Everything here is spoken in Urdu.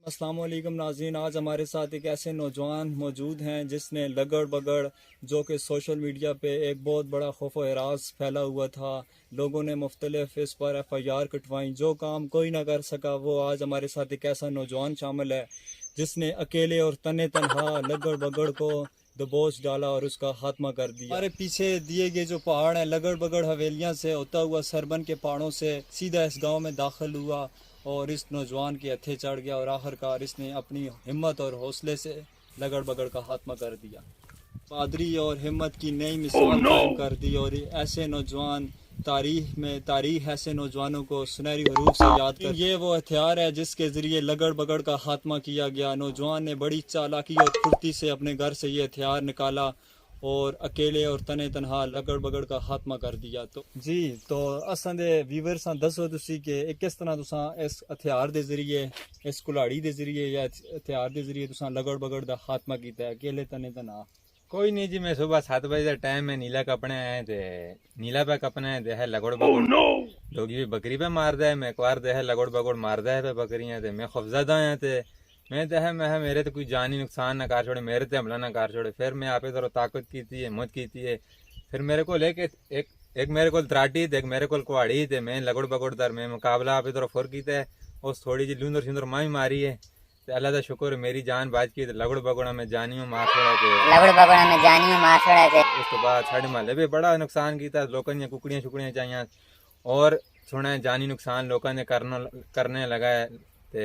السلام علیکم ناظرین، آج ہمارے ساتھ ایک ایسے نوجوان موجود ہیں جس نے لگڑ بگڑ جو کہ سوشل میڈیا پہ ایک بہت بڑا خوف و ہراس پھیلا ہوا تھا، لوگوں نے مختلف اس پر FIR کٹوائیں، جو کام کوئی نہ کر سکا وہ آج ہمارے ساتھ ایک ایسا نوجوان شامل ہے جس نے اکیلے اور تنے تنہا لگڑ بگڑ کو دبوچ ڈالا اور اس کا خاتمہ کر دیا۔ ہمارے پیچھے دیے گئے جو پہاڑ ہیں، لگڑ بگڑ حویلیاں سے ہوتا ہوا سربن کے پہاڑوں سے سیدھا اس گاؤں میں داخل ہوا اور اس نوجوان کے ہتھے چڑھ گیا اور آخرکار اس نے اپنی ہمت اور حوصلے سے لگڑ بگڑ کا خاتمہ کر دیا، بہادری اور ہمت کی نئی مثال قائم کر دی۔ اور ایسے نوجوان تاریخ ایسے نوجوانوں کو سنہری حروف سے یاد کر، یہ وہ ہتھیار ہے جس کے ذریعے لگڑ بگڑ کا خاتمہ کیا گیا۔ نوجوان نے بڑی چالاکی اور پھرتی سے اپنے گھر سے یہ ہتھیار نکالا اور اکیلے اور تنے تنہا لگڑ بگڑ کا خاتمہ کر دیا۔ تو اساں دے ویورساں دسو تسی کہ کس طرح تساں اس ہتھیار دے ذریعے، اس کلاڑی دے ذریعے یا ہتھیار دے ذریعے تساں لگڑ بگڑ دا خاتمہ کیتا ہے اکیلے تنے تنہا؟ کوئی نہیں جی، میں صبح 7 بجے کا ٹائم ہے، نیلا کپنے آئے تھے، نیلا پہ کپنے دے ہے لگڑ بگڑ لوگ بھی بکری پہ مار دے، میں ایک بار دے ہے لگڑ بگڑ مار دے پہ بکریاں تے میں خوفزدہ ہیں تے میں تے ہے میرے تے کوئی جانی نقصان نہ کر چھوڑے، میرے تے حملہ نہ کر چھوڑے۔ پھر میں آپ ادھر طاقت کیتی ہے، ہمت کیتی ہے، پھر میرے کو لے کے ایک میرے کو تراٹی تے ایک میرے کو کواڑی تے میں لگڑ بگڑ در میں مقابلہ آپ ادھر فر کیتا ہے، اس تھوڑی جی لوندر شندر ماں بھی ماری ہے تے اللہ دا شکر میری جان بچ کی تے لگڑ بگڑا میں جانیوں مار چھوڑا تے اس تو بعد ساڈے محلے بھی بڑا نقصان کیتا، لوکاں دیاں ککڑیاں شکڑیاں چاہیاں اور سنے جانی نقصان لوکاں نے کرنے لگا ہے تے